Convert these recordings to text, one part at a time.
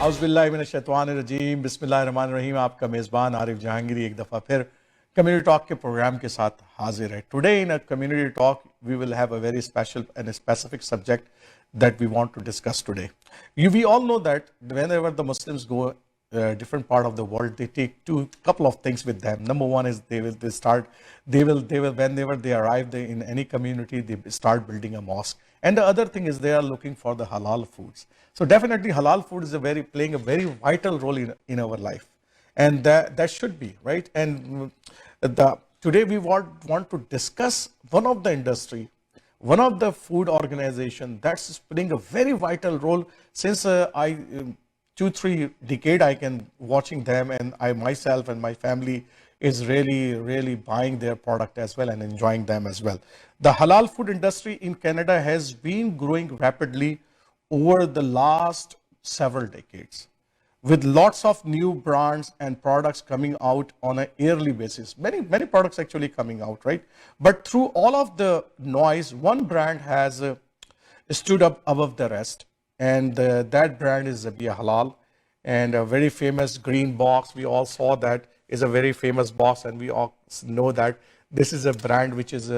औज़ुबिल्लाहि बिस्मिल्लाहिर्रहमानिर्रहीम। आपका मेज़बान आरिफ जहांगीरी एक दफ़ा फिर कम्युनिटी टॉक के प्रोग्राम के साथ हाजिर है। Today in a community talk we will have a very special and a specific subject that we want to discuss today. We all know that whenever the Muslims go different part of the world, they take couple of things with them. Number one is they will whenever they arrive in any community, they start building a mosque. And the other thing is they are looking for the halal foods. So definitely halal food is playing a very vital role in our life. And that should be, right? And today we want to discuss one of the food organization that's playing a very vital role since I 2-3 decade I can watching them, and I myself and my family is really buying their product as well and enjoying them as well. The halal food industry in Canada has been growing rapidly over the last several decades, with lots of new brands and products coming out on a yearly basis. Many products actually coming out, right? But through all of the noise, one brand has stood up above the rest, and that brand is Zabiha Halal, and a very famous green box. We all saw that is a very famous box, and we all know that this is a brand which is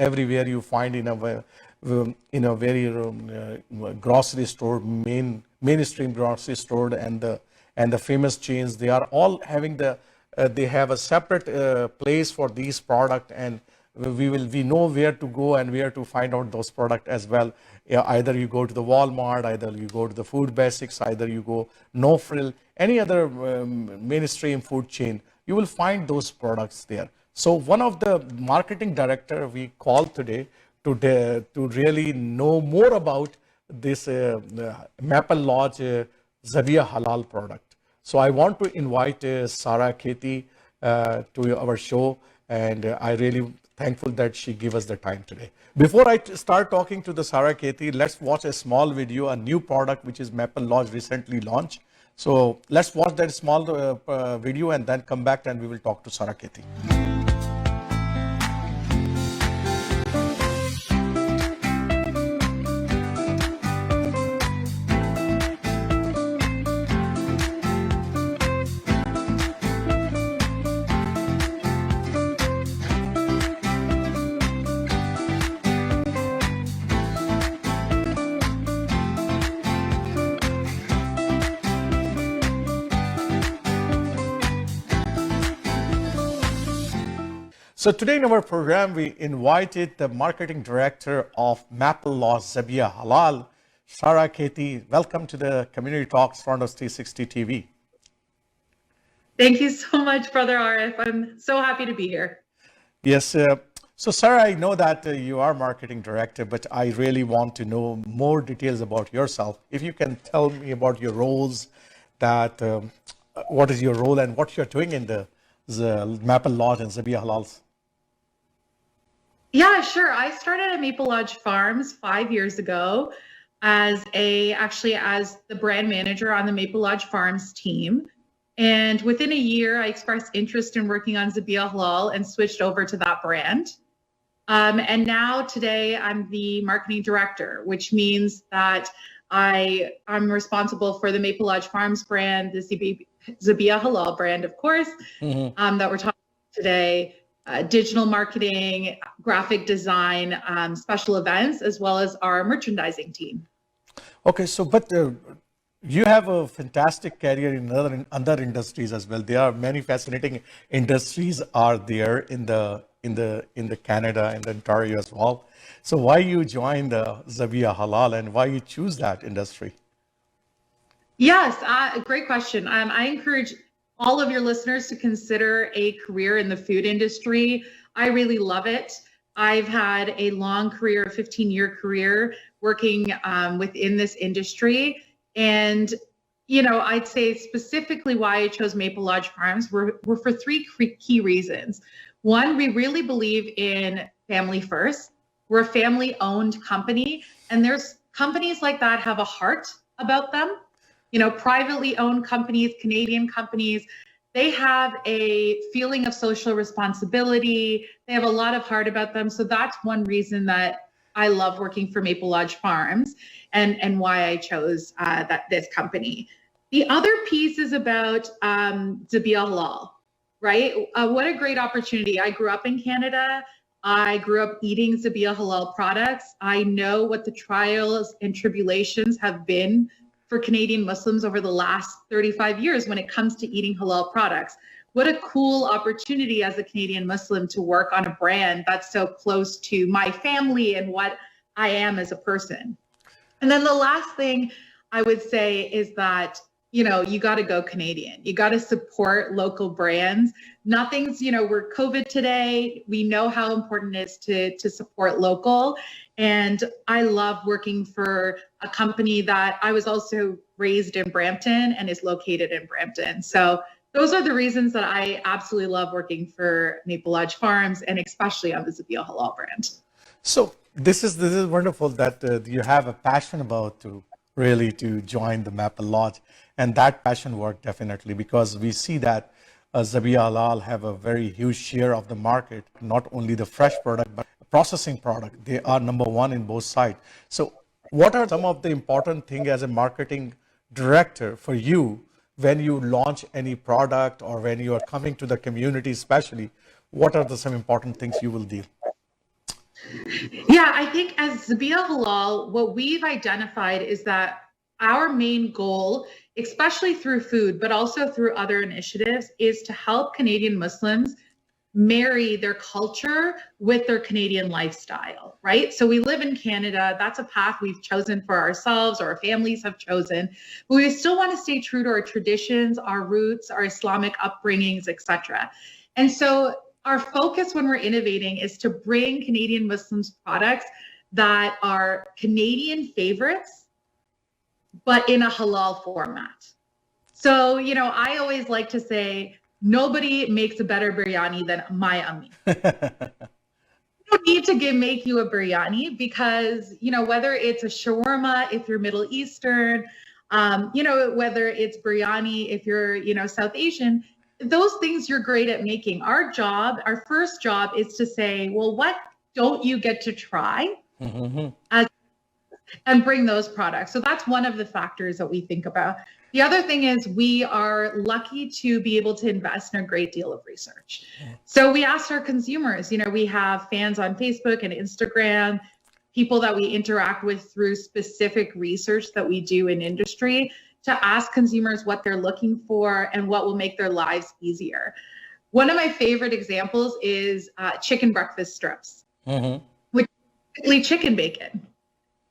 everywhere you find in a very grocery store, mainstream grocery store, and the famous chains. They are all having they have a separate place for these product, and we know where to go and where to find out those product as well. Yeah, either you go to the Walmart, either you go to the Food Basics, either you go No Frill, any other mainstream food chain, you will find those products there. So one of the marketing director we called today to really know more about this Maple Lodge Zabiha Halal product. So I want to invite Sarah Katie to our show, and I really thankful that she gave us the time today. Before I start talking to the Sarah Katie, let's watch a small video, a new product which is Maple Lodge recently launched. So let's watch that small video and then come back and we will talk to Sarah Katie. So today in our program, we invited the marketing director of Maple Lodge Zabiha Halal, Sarah Katie. Welcome to the Community Talks Toronto's 360 TV. Thank you so much, Brother Arif. I'm so happy to be here. Yes. So Sarah, I know that you are marketing director, but I really want to know more details about yourself. If you can tell me about your roles, what is your role and what you're doing in the Maple Lodge and Zabiha Halals. Yeah, sure. I started at Maple Lodge Farms 5 years ago as the brand manager on the Maple Lodge Farms team. And within a year, I expressed interest in working on Zabiha Halal and switched over to that brand. And now today I'm the marketing director, which means that I'm responsible for the Maple Lodge Farms brand, the Zabiha Halal brand, of course, that we're talking about today. Digital marketing, graphic design, special events, as well as our merchandising team. Okay, so but you have a fantastic career in other industries as well. There are many fascinating industries are there in the Canada and Ontario as well. So why you joined the Zabiha Halal and why you choose that industry? Yes, great question. I encourage all of your listeners to consider a career in the food industry. I really love it. I've had a long career, a 15-year career working within this industry. And, I'd say specifically why I chose Maple Lodge Farms were for three key reasons. One, we really believe in family first. We're a family-owned company, and there's companies like that have a heart about them. Privately owned companies, Canadian companies, they have a feeling of social responsibility. They have a lot of heart about them. So that's one reason that I love working for Maple Lodge Farms and why I chose this company. The other piece is about Zabiha Halal, right? What a great opportunity. I grew up in Canada. I grew up eating Zabiha Halal products. I know what the trials and tribulations have been for Canadian Muslims over the last 35 years when it comes to eating halal products. What a cool opportunity as a Canadian Muslim to work on a brand that's so close to my family and what I am as a person. And then the last thing I would say is that, you got to go Canadian. You got to support local brands. Nothing's, we're COVID today. We know how important it is to support local. And I love working for a company that I was also raised in Brampton and is located in Brampton. So those are the reasons that I absolutely love working for Maple Lodge Farms and especially on the Zabiha Halal brand. So this is wonderful that you have a passion about to join the Maple Lodge, and that passion work definitely, because we see that Zabiha Halal have a very huge share of the market, not only the fresh product but processing product. They are number one in both sides. So what are some of the important things as a marketing director for you when you launch any product or when you are coming to the community, especially? What are some important things you will deal? Yeah, I think as Zabiha Halal, what we've identified is that our main goal, especially through food, but also through other initiatives, is to help Canadian Muslims marry their culture with their Canadian lifestyle, right? So we live in Canada. That's a path we've chosen for ourselves, or our families have chosen. But we still want to stay true to our traditions, our roots, our Islamic upbringings, etc. And so our focus when we're innovating is to bring Canadian Muslims products that are Canadian favorites, but in a halal format. So, I always like to say, nobody makes a better biryani than my ammi. You don't need to make you a biryani because, whether it's a shawarma, if you're Middle Eastern, whether it's biryani, if you're, South Asian, those things you're great at making. Our first job is to say, well, what don't you get to try? And bring those products. So that's one of the factors that we think about. The other thing is we are lucky to be able to invest in a great deal of research. So we asked our consumers, we have fans on Facebook and Instagram, people that we interact with through specific research that we do in industry, to ask consumers what they're looking for and what will make their lives easier. One of my favorite examples is chicken breakfast strips, which is basically chicken bacon.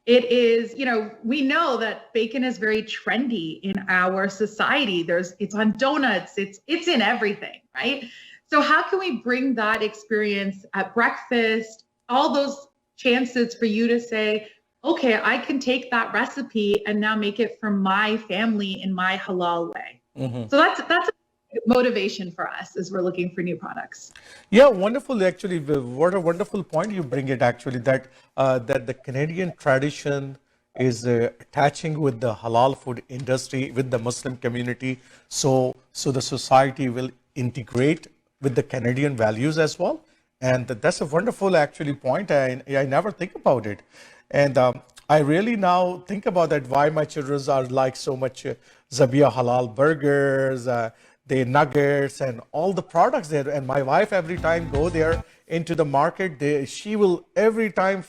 It is, we know that bacon is very trendy in our society. It's on donuts, it's in everything, right? So how can we bring that experience at breakfast, all those chances for you to say, okay, I can take that recipe and now make it for my family in my halal way. So that's a motivation for us as we're looking for new products. Yeah, wonderful. Actually, what a wonderful point you bring it. Actually, that the Canadian tradition is attaching with the halal food industry, with the Muslim community. So the society will integrate with the Canadian values as well. And that's a wonderful actually point. I never think about it. And I really now think about that, why my children are like so much Zabiha Halal burgers, the nuggets and all the products there. And my wife, every time go there into the market, she will every time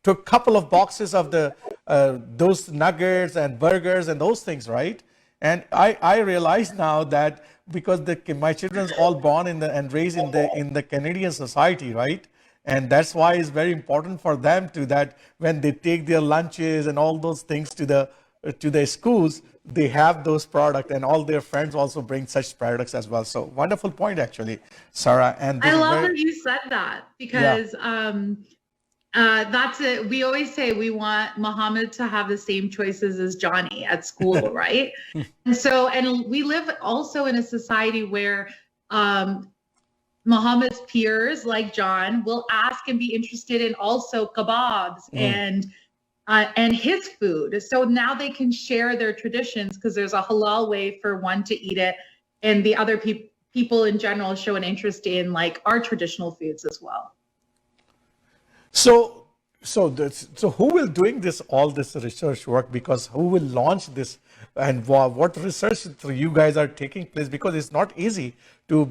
took a couple of boxes of those nuggets and burgers and those things, right? And I realize now that because my children's all born and raised in the Canadian society, right? And that's why it's very important for them that when they take their lunches and all those things to the schools, they have those products, and all their friends also bring such products as well. So wonderful point, actually, Sarah. And I love that you said that, because that's it. We always say we want Muhammad to have the same choices as Johnny at school, right? And we live also in a society where Muhammad's peers, like John, will ask and be interested in also kebabs and his food. So now they can share their traditions because there's a halal way for one to eat it, and the other people in general show an interest in like our traditional foods as well. So who will doing all this research work? Because who will launch this and what research you guys are taking place, because it's not easy to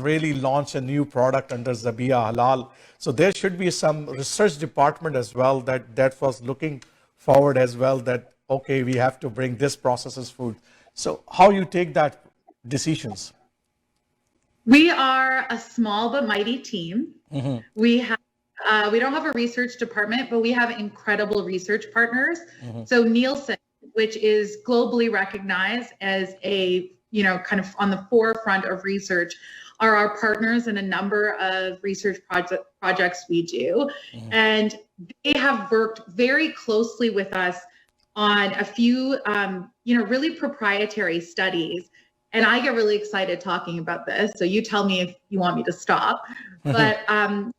really launch a new product under Zabiha Halal. So there should be some research department as well that was looking forward as well, that okay, we have to bring this processed food. So how you take that decisions? We are a small but mighty team. We have we don't have a research department, but we have incredible research partners. So Nielsen, which is globally recognized as a, kind of on the forefront of research, are our partners in a number of research projects we do. And they have worked very closely with us on a few, really proprietary studies. And I get really excited talking about this. So you tell me if you want me to stop. But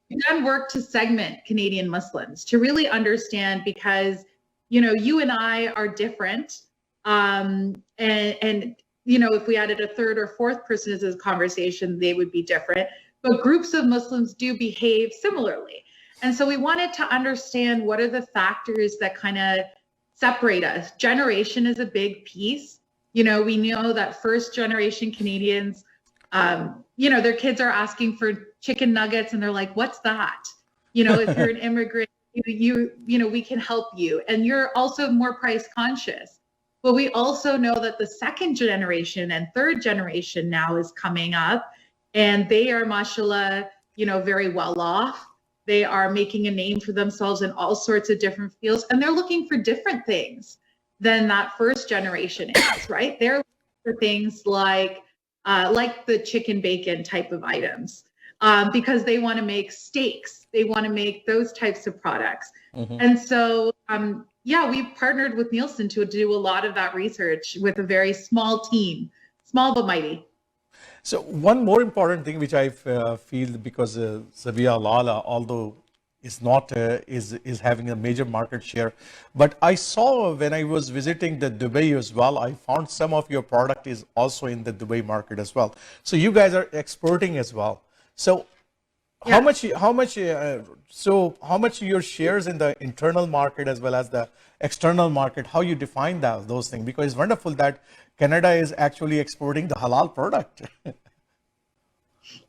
we've done work to segment Canadian Muslims to really understand, because, you and I are different. And if we added a third or fourth person to this conversation, they would be different. But groups of Muslims do behave similarly. And so we wanted to understand, what are the factors that kind of separate us. Generation is a big piece. We know that first generation Canadians, their kids are asking for chicken nuggets and they're like, what's that? If you're an immigrant, we can help you. And you're also more price conscious. But we also know that the second generation and third generation now is coming up, and they are, mashallah, very well off. They are making a name for themselves in all sorts of different fields, and they're looking for different things than that first generation is, right? They're looking for things like the chicken bacon type of items, because they want to make steaks. They want to make those types of products. And so, we've partnered with Nielsen to do a lot of that research with a very small team, small but mighty. So one more important thing which I feel, because Zabiha Halal, although is not is having a major market share, but I saw when I was visiting the Dubai as well, I found some of your product is also in the Dubai market as well. So you guys are exporting as well. So how much your shares in the internal market as well as the external market, how you define those things? Because it's wonderful that Canada is actually exporting the halal product.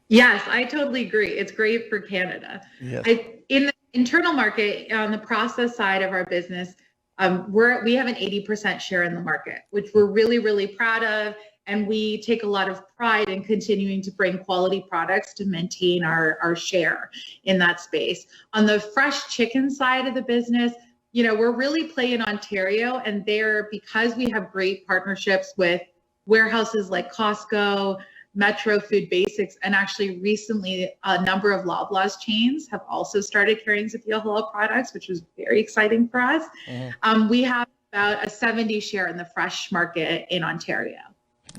Yes, I totally agree. It's great for Canada. Yes. In the internal market, on the process side of our business, we have an 80% share in the market, which we're really, really proud of. And we take a lot of pride in continuing to bring quality products to maintain our share in that space. On the fresh chicken side of the business, we're really playing Ontario, and there, because we have great partnerships with warehouses like Costco, Metro Food Basics, and actually recently a number of Loblaws chains have also started carrying Zabiha Halal products, which was very exciting for us. We have about a 70 share in the fresh market in Ontario.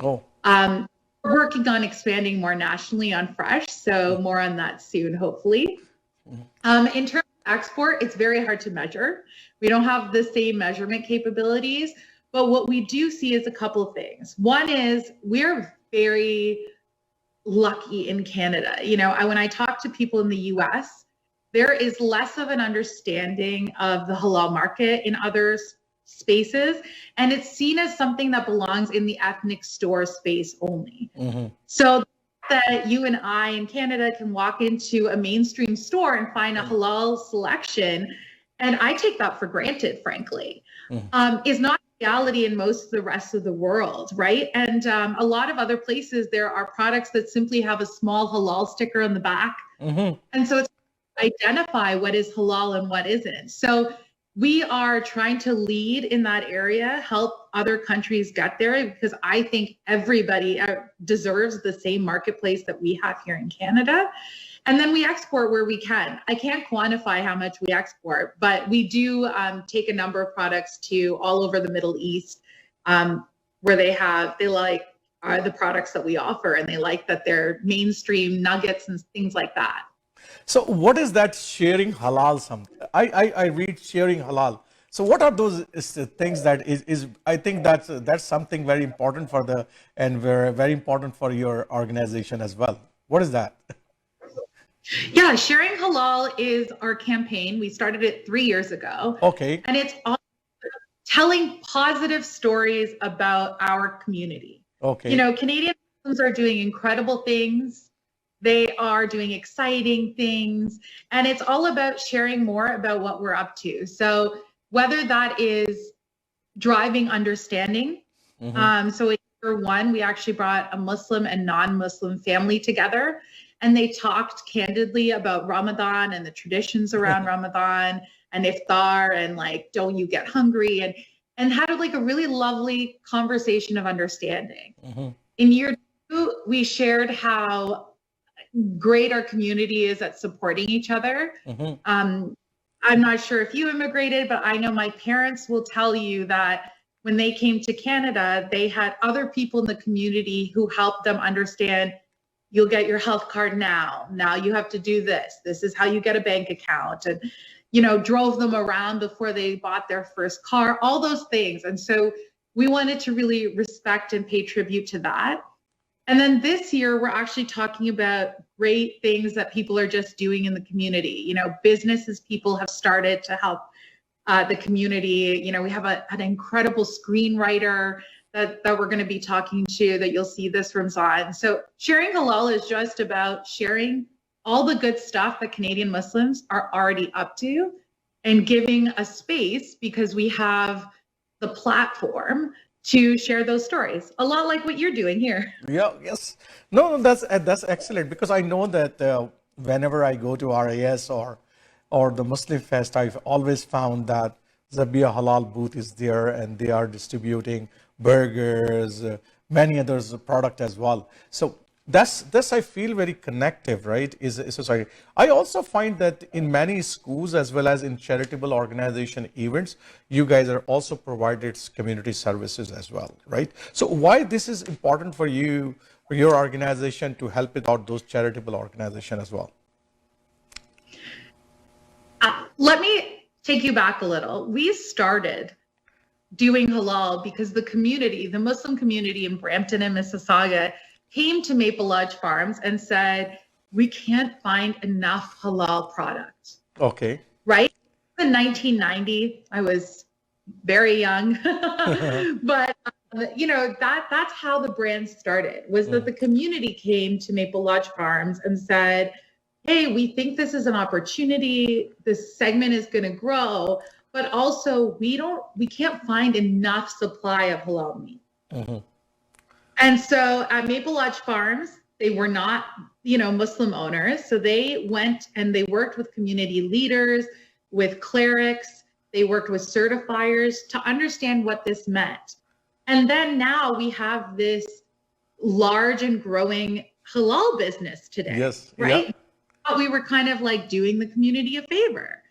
Oh. We're working on expanding more nationally on fresh, so more on that soon, hopefully. In terms of export, it's very hard to measure. We don't have the same measurement capabilities, but what we do see is a couple of things. One is we're very lucky in Canada. When I talk to people in the US, there is less of an understanding of the halal market in other spaces, and it's seen as something that belongs in the ethnic store space only. So that you and I in Canada can walk into a mainstream store and find a halal selection, and I take that for granted, frankly, is not reality in most of the rest of the world, right? And a lot of other places, there are products that simply have a small halal sticker on the back. And so it's identify what is halal and what isn't. So we are trying to lead in that area, help other countries get there, because I think everybody deserves the same marketplace that we have here in Canada. And then we export where we can. I can't quantify how much we export, but we do take a number of products to all over the Middle East, where they like the products that we offer, and they like that they're mainstream nuggets and things like that. So what is that sharing halal? I read sharing halal. So what are those things that is I think that's something very important for very important for your organization as well. What is that? Yeah, Sharing Halal is our campaign. We started it 3 years ago. Okay. And it's all telling positive stories about our community. Okay. Canadian Muslims are doing incredible things. They are doing exciting things. And it's all about sharing more about what we're up to. So whether that is driving understanding. So in year one, we actually brought a Muslim and non-Muslim family together, and they talked candidly about Ramadan and the traditions around Ramadan and iftar and like, don't you get hungry, and had like a really lovely conversation of understanding. In year two, we shared how great our community is at supporting each other. I'm not sure if you immigrated, but I know my parents will tell you that when they came to Canada, they had other people in the community who helped them understand, you'll get your health card now. Now you have to do this. This is how you get a bank account. And, drove them around before they bought their first car, all those things. And so we wanted to really respect and pay tribute to that. And then this year, we're actually talking about great things that people are just doing in the community. Businesses people have started to help the community. We have an incredible screenwriter that we're going to be talking to, that you'll see this from Zan. So sharing halal is just about sharing all the good stuff that Canadian Muslims are already up to and giving a space, because we have the platform to share those stories, a lot like what you're doing here. Yeah, yes. No, that's excellent, because I know that whenever I go to RAS or the Muslim Fest, I've always found that Zabiha Halal booth is there, and they are distributing burgers, many others product as well. So that's I feel very connective, right? Is a society. I also find that in many schools as well as in charitable organization events, you guys are also provided community services as well, right? So why this is important for you, for your organization, to help it out those charitable organization as well? Let me take you back a little. We started doing halal because the Muslim community in Brampton and Mississauga, came to Maple Lodge Farms and said, we can't find enough halal products. Okay. Right? In 1990, I was very young, but that's how the brand started, was that the community came to Maple Lodge Farms and said, hey, we think this is an opportunity. This segment is going to grow, but also we can't find enough supply of halal meat. And so at Maple Lodge Farms, they were not, Muslim owners. So they went and they worked with community leaders, with clerics. They worked with certifiers to understand what this meant. And then now we have this large and growing halal business today. Yes. Right? Yeah. We were kind of like doing the community a favor.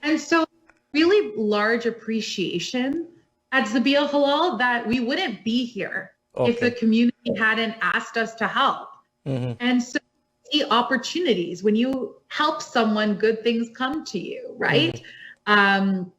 And so really large appreciation at Zabiha Halal that we wouldn't be here if the community hadn't asked us to help. And so see opportunities. When you help someone, good things come to you, right? And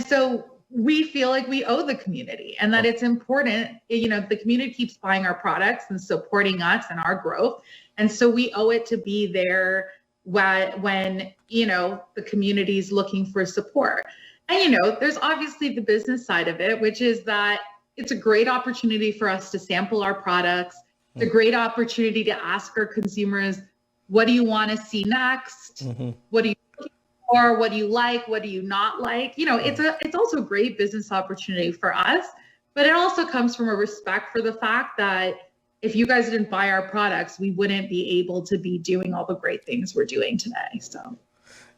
so we feel like we owe the community, and that it's important, the community keeps buying our products and supporting us and our growth. And so we owe it to be there when the community is looking for support. And, there's obviously the business side of it, which is that it's a great opportunity for us to sample our products. It's a great opportunity to ask our consumers, what do you want to see next? What do you looking for? What do you like? What do you not like? It's also a great business opportunity for us, but it also comes from a respect for the fact that if you guys didn't buy our products, we wouldn't be able to be doing all the great things we're doing today. So.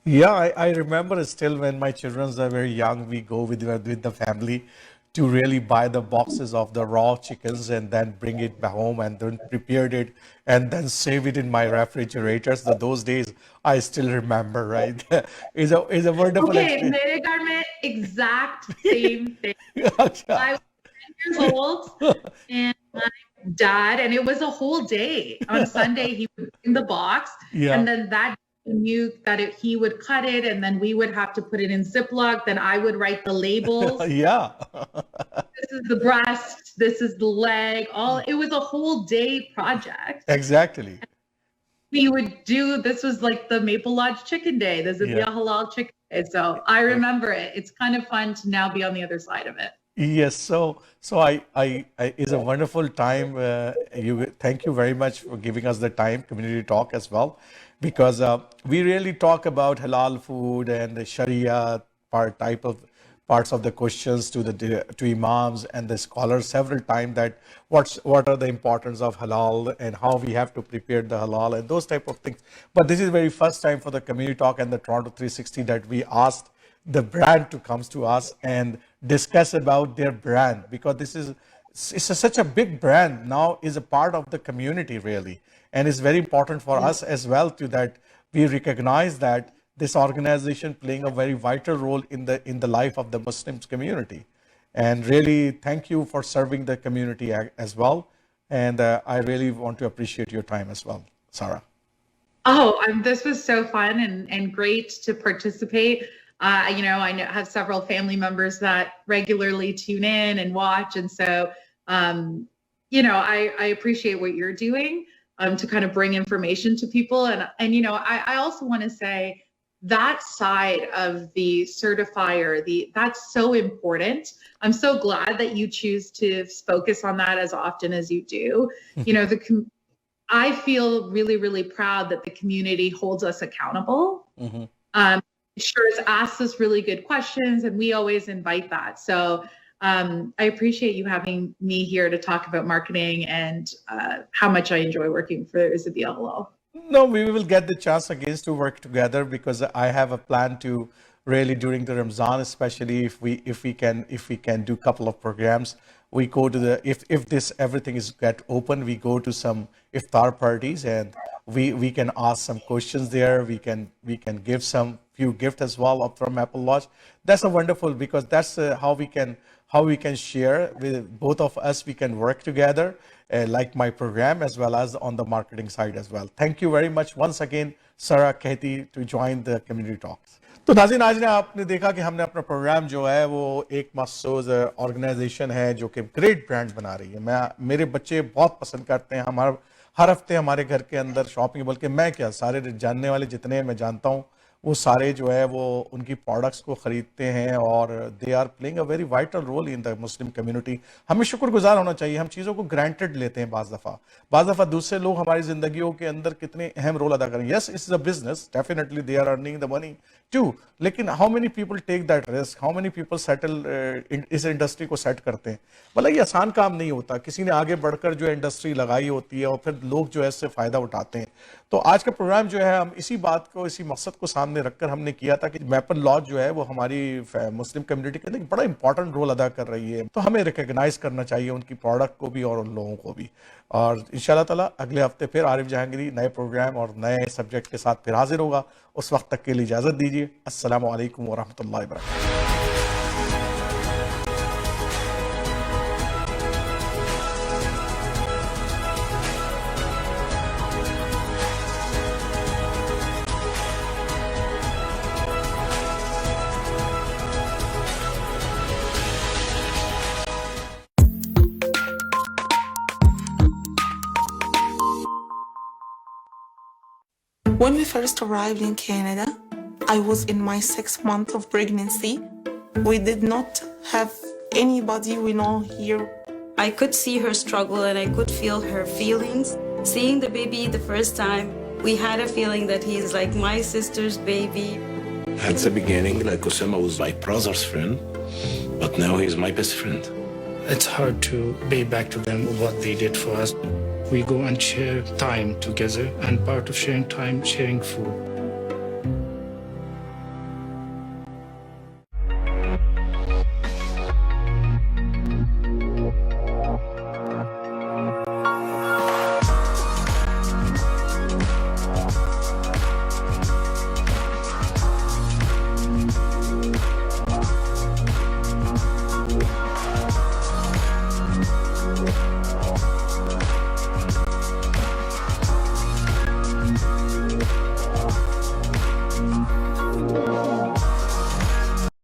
Yeah, I remember still when my children are very young, we go with the family to really buy the boxes of the raw chickens and then bring it back home and then prepared it and then save it in my refrigerators. Those days I still remember, right? Is a wonderful experience. Okay, Garment, exact same thing. I was 10 years old and my dad, and it was a whole day. On Sunday, he would bring the box, and then that knew that he would cut it, and then we would have to put it in Ziploc. Then I would write the labels. This is the breast. This is the leg. It was a whole day project. Exactly. We would do. This was like the Maple Lodge Chicken Day. There's a Halal Chicken And so I remember it. It's kind of fun to now be on the other side of it. Yes, so I is a wonderful time. Thank you very much for giving us the time, community talk as well, because we really talk about halal food and the Sharia type of parts of the questions to to imams and the scholars several times, that what are the importance of halal and how we have to prepare the halal and those type of things. But this is very first time for the community talk and the Toronto 360 that we asked the brand to comes to us and discuss about their brand, because this is such a big brand now, is a part of the community really, and it's very important for us as well to that we recognize that this organization playing a very vital role in the life of the Muslims community. And really thank you for serving the community as well, and I really want to appreciate your time as well, Sarah. Oh, this was so fun and great to participate. I have several family members that regularly tune in and watch. And so, I appreciate what you're doing to kind of bring information to people. And I also want to say that side of the certifier, that's so important. I'm so glad that you choose to focus on that as often as you do. I feel really, really proud that the community holds us accountable. Sure, it's asked us really good questions, and we always invite that. So I appreciate you having me here to talk about marketing and how much I enjoy working for Zabiha Halal. No, we will get the chance again to work together, because I have a plan to really during the Ramzan, especially if we can do a couple of programs. We go to the if this everything is get open, we go to some iftar parties and we can ask some questions there. We can give some few gifts as well up from Apple Watch. That's a wonderful, because that's how we can share with both of us. We can work together, like my program as well as on the marketing side as well. Thank you very much once again, Sarah Katie, to join the community talks. तो नाज़रीन, आज ने आपने देखा कि हमने अपना programme जो है वो एक मखसूस ऑर्गेनाइजेशन है जो कि ग्रेट ब्रांड बना रही है। मेरे बच्चे बहुत पसंद करते हैं, हमारा हर हफ्ते हमारे घर के अंदर शॉपिंग, बल्कि मैं क्या सारे जानने वाले जितने मैं जानता हूँ वो सारे जो है वो उनकी प्रोडक्ट्स को ख़रीदते हैं और they are playing a very vital role in the Muslim community. हमें शुक्रगुजार होना चाहिए। हम चीज़ों को ग्रांटेड लेते हैं बाज़ दफ़ा दूसरे लोग हमारी ज़िंदगियों के अंदर कितने अहम रोल अदा करें। Yes, it's a business, definitely they are earning the money too, लेकिन how many people take that risk, how many people settle इस इंडस्ट्री को सेट करते हैं। मतलब ये आसान काम नहीं होता, किसी ने आगे बढ़कर जो है इंडस्ट्री लगाई होती है और फिर लोग जो है इससे फ़ायदा उठाते हैं। तो आज का प्रोग्राम जो है हम इसी बात को, इसी मकसद को सामने रखकर हमने किया था कि मैपल लॉज जो है वो हमारी मुस्लिम कम्युनिटी के अंदर बड़ा इंपॉर्टेंट रोल अदा कर रही है। तो हमें रिकग्नाइज करना चाहिए उनकी प्रोडक्ट को भी और उन लोगों को भी। और इंशाल्लाह ताला अगले हफ्ते फिर आरिफ जहांगीरी नए प्रोग्राम और नए सब्जेक्ट के साथ फिर हाजिर होगा। उस वक्त तक के लिए इजाज़त दीजिए। अस्सलामु अलैकुम व रहमतुल्लाहि व बरकातहू। When we first arrived in Canada, I was in my 6th month of pregnancy. We did not have anybody we know here. I could see her struggle and I could feel her feelings. Seeing the baby the first time, we had a feeling that he's like my sister's baby. At the beginning, like Osama was my brother's friend, but now he's my best friend. It's hard to pay back to them what they did for us. We go and share time together, and part of sharing time, sharing food.